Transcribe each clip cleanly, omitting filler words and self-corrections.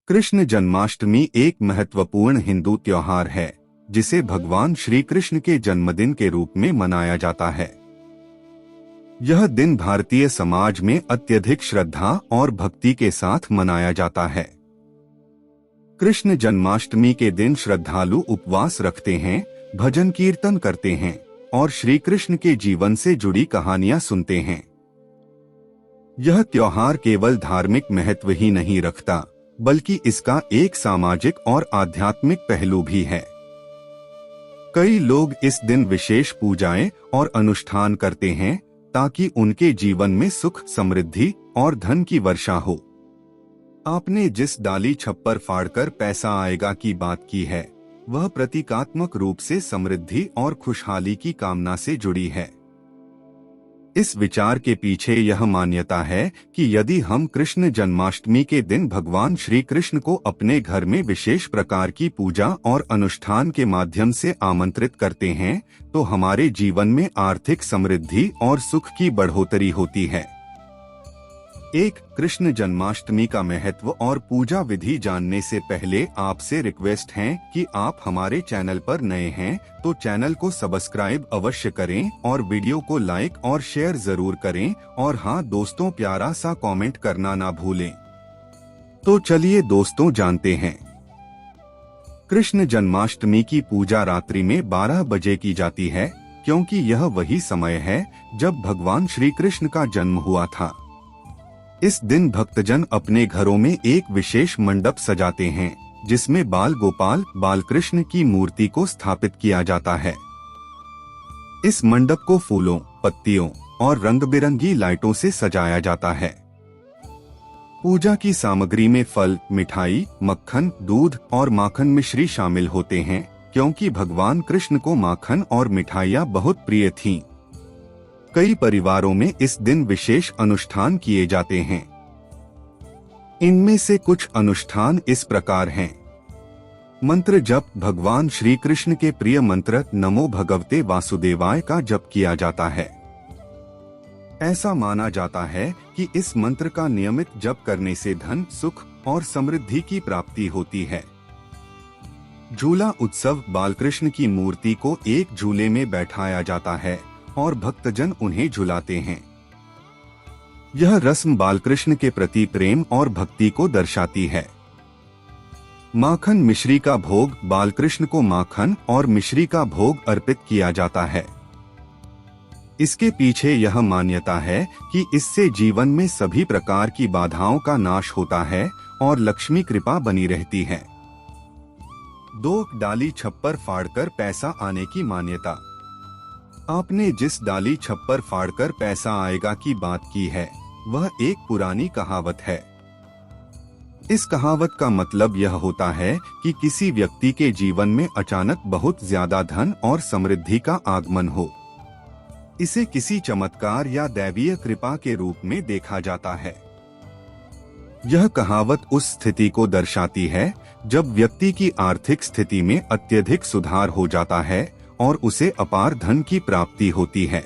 कृष्ण जन्माष्टमी एक महत्वपूर्ण हिंदू त्योहार है जिसे भगवान श्री कृष्ण के जन्मदिन के रूप में मनाया जाता है। यह दिन भारतीय समाज में अत्यधिक श्रद्धा और भक्ति के साथ मनाया जाता है। कृष्ण जन्माष्टमी के दिन श्रद्धालु उपवास रखते हैं, भजन कीर्तन करते हैं और श्री कृष्ण के जीवन से जुड़ी कहानियां सुनते हैं। यह त्योहार केवल धार्मिक महत्व ही नहीं रखता, बल्कि इसका एक सामाजिक और आध्यात्मिक पहलू भी है। कई लोग इस दिन विशेष पूजाएं और अनुष्ठान करते हैं ताकि उनके जीवन में सुख, समृद्धि और धन की वर्षा हो। आपने जिस डाली छप्पर फाड़कर पैसा आएगा की बात की है, वह प्रतीकात्मक रूप से समृद्धि और खुशहाली की कामना से जुड़ी है। इस विचार के पीछे यह मान्यता है कि यदि हम कृष्ण जन्माष्टमी के दिन भगवान श्री कृष्ण को अपने घर में विशेष प्रकार की पूजा और अनुष्ठान के माध्यम से आमंत्रित करते हैं, तो हमारे जीवन में आर्थिक समृद्धि और सुख की बढ़ोतरी होती है। एक कृष्ण जन्माष्टमी का महत्व और पूजा विधि जानने से पहले आपसे रिक्वेस्ट है कि आप हमारे चैनल पर नए हैं तो चैनल को सब्सक्राइब अवश्य करें और वीडियो को लाइक और शेयर जरूर करें, और हाँ दोस्तों, प्यारा सा कमेंट करना ना भूलें। तो चलिए दोस्तों जानते हैं। कृष्ण जन्माष्टमी की पूजा रात्रि में 12 बजे की जाती है, क्योंकि यह वही समय है जब भगवान श्री कृष्ण का जन्म हुआ था। इस दिन भक्तजन अपने घरों में एक विशेष मंडप सजाते हैं जिसमें बाल गोपाल बालकृष्ण की मूर्ति को स्थापित किया जाता है। इस मंडप को फूलों, पत्तियों और रंग बिरंगी लाइटों से सजाया जाता है। पूजा की सामग्री में फल, मिठाई, मक्खन, दूध और माखन मिश्री शामिल होते हैं, क्योंकि भगवान कृष्ण को माखन और मिठाइयाँ बहुत प्रिय थीं। कई परिवारों में इस दिन विशेष अनुष्ठान किए जाते हैं। इनमें से कुछ अनुष्ठान इस प्रकार हैं। मंत्र जप, भगवान श्री कृष्ण के प्रिय मंत्र नमो भगवते वासुदेवाय का जप किया जाता है। ऐसा माना जाता है कि इस मंत्र का नियमित जप करने से धन, सुख और समृद्धि की प्राप्ति होती है। झूला उत्सव, बालकृष्ण की मूर्ति को एक झूले में बैठाया जाता है और भक्तजन उन्हें झुलाते हैं। यह रस्म बालकृष्ण के प्रति प्रेम और भक्ति को दर्शाती है। माखन मिश्री का भोग, बालकृष्ण को माखन और मिश्री का भोग अर्पित किया जाता है। इसके पीछे यह मान्यता है कि इससे जीवन में सभी प्रकार की बाधाओं का नाश होता है और लक्ष्मी कृपा बनी रहती है। 2 डाली छप्पर फाड़कर पैसा आने की मान्यता। आपने जिस डाली छप्पर फाड़कर पैसा आएगा की बात की है, वह एक पुरानी कहावत है। इस कहावत का मतलब यह होता है कि किसी व्यक्ति के जीवन में अचानक बहुत ज्यादा धन और समृद्धि का आगमन हो। इसे किसी चमत्कार या दैवीय कृपा के रूप में देखा जाता है। यह कहावत उस स्थिति को दर्शाती है जब व्यक्ति की आर्थिक स्थिति में अत्यधिक सुधार हो जाता है और उसे अपार धन की प्राप्ति होती है।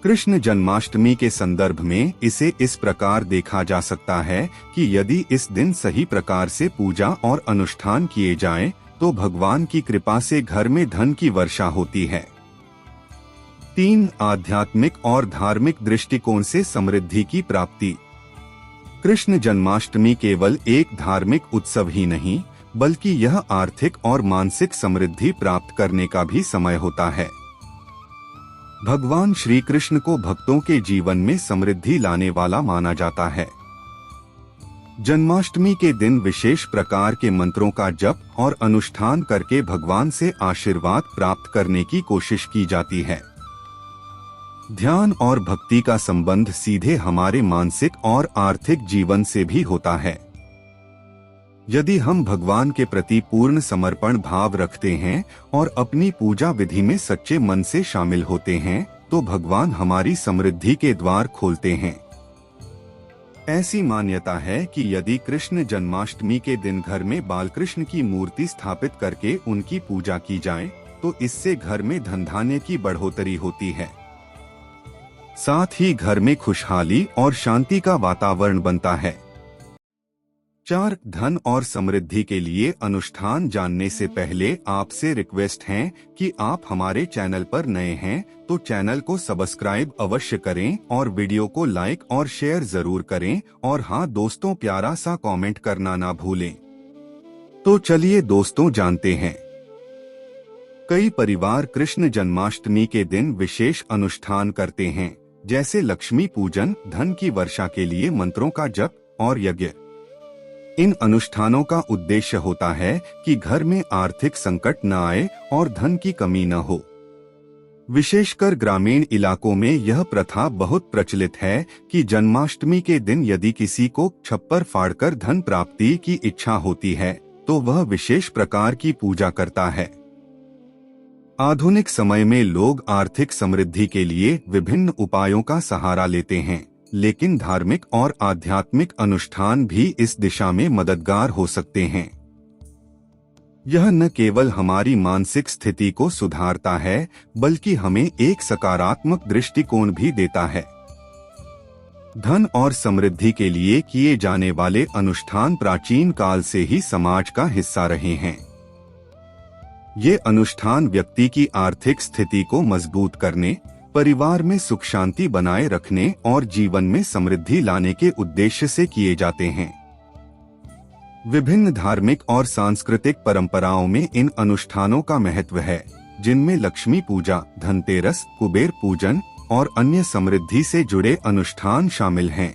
कृष्ण जन्माष्टमी के संदर्भ में इसे इस प्रकार देखा जा सकता है कि यदि इस दिन सही प्रकार से पूजा और अनुष्ठान किए जाएं, तो भगवान की कृपा से घर में धन की वर्षा होती है। 3 आध्यात्मिक और धार्मिक दृष्टिकोण से समृद्धि की प्राप्ति। कृष्ण जन्माष्टमी केवल एक धार्मिक उत्सव ही नहीं, बल्कि यह आर्थिक और मानसिक समृद्धि प्राप्त करने का भी समय होता है। भगवान श्री कृष्ण को भक्तों के जीवन में समृद्धि लाने वाला माना जाता है। जन्माष्टमी के दिन विशेष प्रकार के मंत्रों का जप और अनुष्ठान करके भगवान से आशीर्वाद प्राप्त करने की कोशिश की जाती है। ध्यान और भक्ति का संबंध सीधे हमारे मानसिक और आर्थिक जीवन से भी होता है। यदि हम भगवान के प्रति पूर्ण समर्पण भाव रखते हैं और अपनी पूजा विधि में सच्चे मन से शामिल होते हैं, तो भगवान हमारी समृद्धि के द्वार खोलते हैं। ऐसी मान्यता है कि यदि कृष्ण जन्माष्टमी के दिन घर में बालकृष्ण की मूर्ति स्थापित करके उनकी पूजा की जाए, तो इससे घर में धन-धान्य की बढ़ोतरी होती है। साथ ही घर में खुशहाली और शांति का वातावरण बनता है। 4. धन और समृद्धि के लिए अनुष्ठान जानने से पहले आपसे रिक्वेस्ट है कि आप हमारे चैनल पर नए हैं तो चैनल को सब्सक्राइब अवश्य करें और वीडियो को लाइक और शेयर जरूर करें और हाँ दोस्तों, प्यारा सा कमेंट करना ना भूलें। तो चलिए दोस्तों जानते हैं। कई परिवार कृष्ण जन्माष्टमी के दिन विशेष अनुष्ठान करते हैं, जैसे लक्ष्मी पूजन, धन की वर्षा के लिए मंत्रों का जप और यज्ञ। इन अनुष्ठानों का उद्देश्य होता है कि घर में आर्थिक संकट न आए और धन की कमी न हो। विशेषकर ग्रामीण इलाकों में यह प्रथा बहुत प्रचलित है कि जन्माष्टमी के दिन यदि किसी को छप्पर फाड़कर धन प्राप्ति की इच्छा होती है तो वह विशेष प्रकार की पूजा करता है। आधुनिक समय में लोग आर्थिक समृद्धि के लिए विभिन्न उपायों का सहारा लेते हैं, लेकिन धार्मिक और आध्यात्मिक अनुष्ठान भी इस दिशा में मददगार हो सकते हैं। यह न केवल हमारी मानसिक स्थिति को सुधारता है, बल्कि हमें एक सकारात्मक दृष्टिकोण भी देता है। धन और समृद्धि के लिए किए जाने वाले अनुष्ठान प्राचीन काल से ही समाज का हिस्सा रहे हैं। ये अनुष्ठान व्यक्ति की आर्थिक स्थिति को मजबूत करने, परिवार में सुख शांति बनाए रखने और जीवन में समृद्धि लाने के उद्देश्य से किए जाते हैं। विभिन्न धार्मिक और सांस्कृतिक परंपराओं में इन अनुष्ठानों का महत्व है, जिनमें लक्ष्मी पूजा, धनतेरस, कुबेर पूजन और अन्य समृद्धि से जुड़े अनुष्ठान शामिल हैं।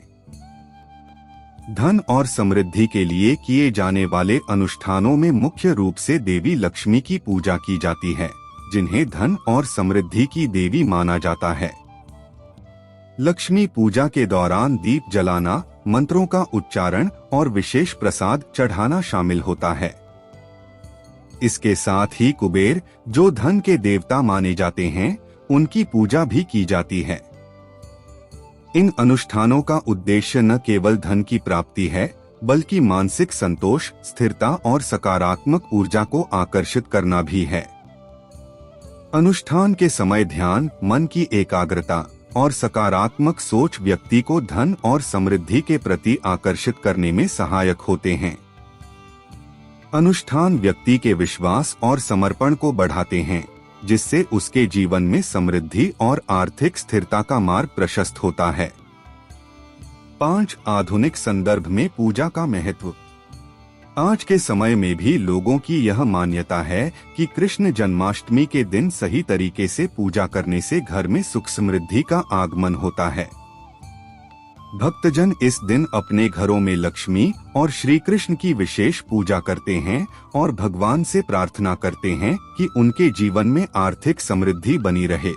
धन और समृद्धि के लिए किए जाने वाले अनुष्ठानों में मुख्य रूप से देवी लक्ष्मी की पूजा की जाती है, जिन्हें धन और समृद्धि की देवी माना जाता है। लक्ष्मी पूजा के दौरान दीप जलाना, मंत्रों का उच्चारण और विशेष प्रसाद चढ़ाना शामिल होता है। इसके साथ ही कुबेर, जो धन के देवता माने जाते हैं, उनकी पूजा भी की जाती है। इन अनुष्ठानों का उद्देश्य न केवल धन की प्राप्ति है, बल्कि मानसिक संतोष, स्थिरता और सकारात्मक ऊर्जा को आकर्षित करना भी है। अनुष्ठान के समय ध्यान, मन की एकाग्रता और सकारात्मक सोच व्यक्ति को धन और समृद्धि के प्रति आकर्षित करने में सहायक होते हैं। अनुष्ठान व्यक्ति के विश्वास और समर्पण को बढ़ाते हैं, जिससे उसके जीवन में समृद्धि और आर्थिक स्थिरता का मार्ग प्रशस्त होता है। 5. आधुनिक संदर्भ में पूजा का महत्व। आज के समय में भी लोगों की यह मान्यता है कि कृष्ण जन्माष्टमी के दिन सही तरीके से पूजा करने से घर में सुख समृद्धि का आगमन होता है। भक्तजन इस दिन अपने घरों में लक्ष्मी और श्री कृष्ण की विशेष पूजा करते हैं और भगवान से प्रार्थना करते हैं कि उनके जीवन में आर्थिक समृद्धि बनी रहे।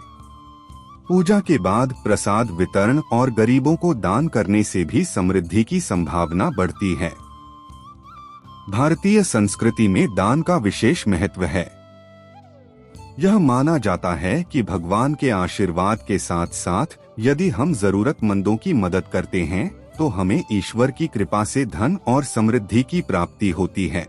पूजा के बाद प्रसाद वितरण और गरीबों को दान करने से भी समृद्धि की संभावना बढ़ती है। भारतीय संस्कृति में दान का विशेष महत्व है। यह माना जाता है कि भगवान के आशीर्वाद के साथ साथ यदि हम जरूरतमंदों की मदद करते हैं तो हमें ईश्वर की कृपा से धन और समृद्धि की प्राप्ति होती है।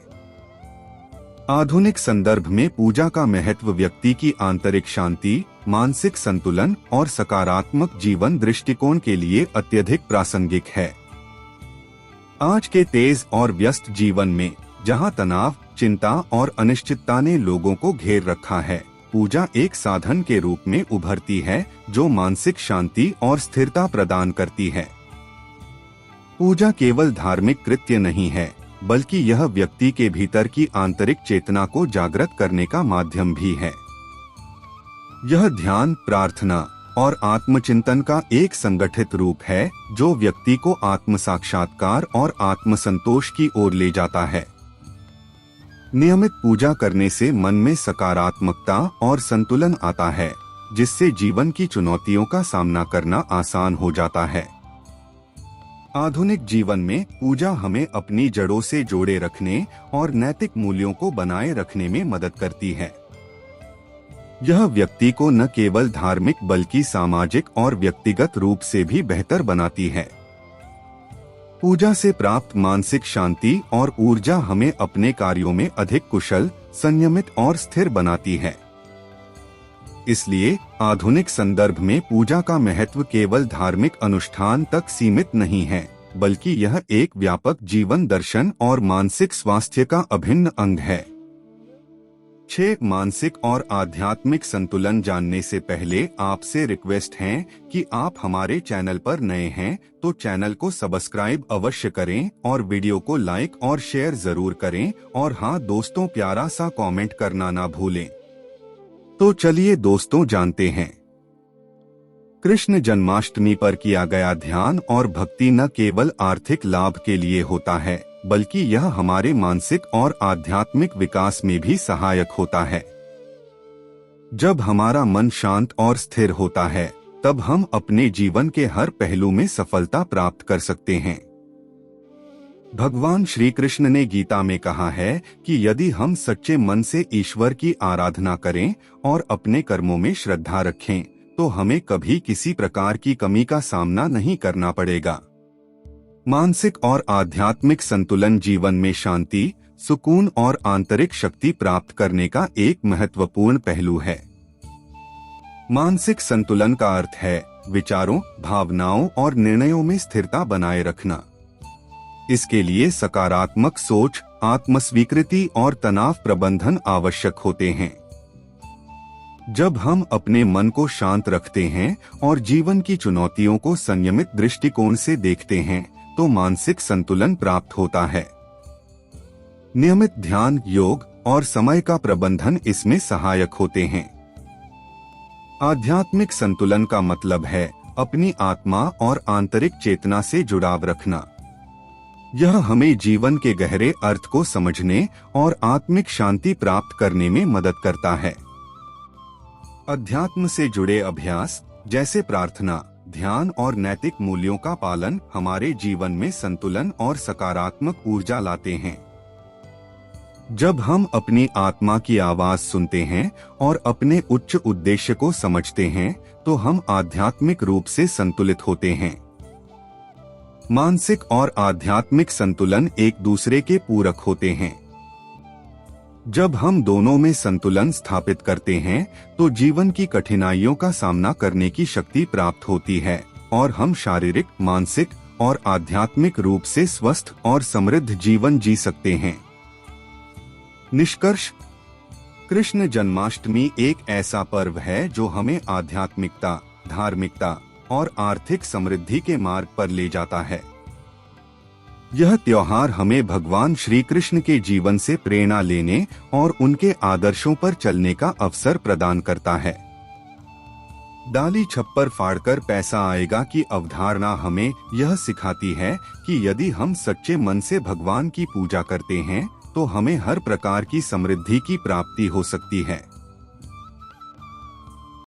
आधुनिक संदर्भ में पूजा का महत्व व्यक्ति की आंतरिक शांति, मानसिक संतुलन और सकारात्मक जीवन दृष्टिकोण के लिए अत्यधिक प्रासंगिक है। आज के तेज और व्यस्त जीवन में, जहां तनाव, चिंता और अनिश्चितता ने लोगों को घेर रखा है, पूजा एक साधन के रूप में उभरती है जो मानसिक शांति और स्थिरता प्रदान करती है। पूजा केवल धार्मिक कृत्य नहीं है, बल्कि यह व्यक्ति के भीतर की आंतरिक चेतना को जागृत करने का माध्यम भी है। यह ध्यान, प्रार्थना और आत्मचिंतन का एक संगठित रूप है जो व्यक्ति को आत्म साक्षात्कार और आत्मसंतोष की ओर ले जाता है। नियमित पूजा करने से मन में सकारात्मकता और संतुलन आता है, जिससे जीवन की चुनौतियों का सामना करना आसान हो जाता है। आधुनिक जीवन में पूजा हमें अपनी जड़ों से जोड़े रखने और नैतिक मूल्यों को बनाए रखने में मदद करती है। यह व्यक्ति को न केवल धार्मिक बल्कि सामाजिक और व्यक्तिगत रूप से भी बेहतर बनाती है। पूजा से प्राप्त मानसिक शांति और ऊर्जा हमें अपने कार्यों में अधिक कुशल, संयमित और स्थिर बनाती है। इसलिए आधुनिक संदर्भ में पूजा का महत्व केवल धार्मिक अनुष्ठान तक सीमित नहीं है, बल्कि यह एक व्यापक जीवन दर्शन और मानसिक स्वास्थ्य का अभिन्न अंग है। 6. मानसिक और आध्यात्मिक संतुलन जानने से पहले आपसे रिक्वेस्ट है कि आप हमारे चैनल पर नए हैं तो चैनल को सब्सक्राइब अवश्य करें और वीडियो को लाइक और शेयर जरूर करें, और हाँ दोस्तों, प्यारा सा कमेंट करना ना भूलें। तो चलिए दोस्तों जानते हैं। कृष्ण जन्माष्टमी पर किया गया ध्यान और भक्ति न केवल आर्थिक लाभ के लिए होता है, बल्कि यह हमारे मानसिक और आध्यात्मिक विकास में भी सहायक होता है। जब हमारा मन शांत और स्थिर होता है, तब हम अपने जीवन के हर पहलू में सफलता प्राप्त कर सकते हैं। भगवान श्री कृष्ण ने गीता में कहा है कि यदि हम सच्चे मन से ईश्वर की आराधना करें और अपने कर्मों में श्रद्धा रखें, तो हमें कभी किसी प्रकार की कमी का सामना नहीं करना पड़ेगा। मानसिक और आध्यात्मिक संतुलन जीवन में शांति, सुकून और आंतरिक शक्ति प्राप्त करने का एक महत्वपूर्ण पहलू है। मानसिक संतुलन का अर्थ है विचारों, भावनाओं और निर्णयों में स्थिरता बनाए रखना। इसके लिए सकारात्मक सोच, आत्मस्वीकृति और तनाव प्रबंधन आवश्यक होते हैं। जब हम अपने मन को शांत रखते हैं और जीवन की चुनौतियों को संयमित दृष्टिकोण से देखते हैं, तो मानसिक संतुलन प्राप्त होता है। नियमित ध्यान, योग और समय का प्रबंधन इसमें सहायक होते हैं। आध्यात्मिक संतुलन का मतलब है अपनी आत्मा और आंतरिक चेतना से जुड़ाव रखना। यह हमें जीवन के गहरे अर्थ को समझने और आत्मिक शांति प्राप्त करने में मदद करता है। अध्यात्म से जुड़े अभ्यास जैसे प्रार्थना, ध्यान और नैतिक मूल्यों का पालन हमारे जीवन में संतुलन और सकारात्मक ऊर्जा लाते हैं। जब हम अपनी आत्मा की आवाज सुनते हैं और अपने उच्च उद्देश्य को समझते हैं, तो हम आध्यात्मिक रूप से संतुलित होते हैं। मानसिक और आध्यात्मिक संतुलन एक दूसरे के पूरक होते हैं। जब हम दोनों में संतुलन स्थापित करते हैं, तो जीवन की कठिनाइयों का सामना करने की शक्ति प्राप्त होती है और हम शारीरिक, मानसिक और आध्यात्मिक रूप से स्वस्थ और समृद्ध जीवन जी सकते हैं। निष्कर्ष, कृष्ण जन्माष्टमी एक ऐसा पर्व है जो हमें आध्यात्मिकता, धार्मिकता और आर्थिक समृद्धि के मार्ग पर ले जाता है। यह त्योहार हमें भगवान श्री कृष्ण के जीवन से प्रेरणा लेने और उनके आदर्शों पर चलने का अवसर प्रदान करता है। डाली छप्पर फाड़कर पैसा आएगा की अवधारणा हमें यह सिखाती है कि यदि हम सच्चे मन से भगवान की पूजा करते हैं, तो हमें हर प्रकार की समृद्धि की प्राप्ति हो सकती है।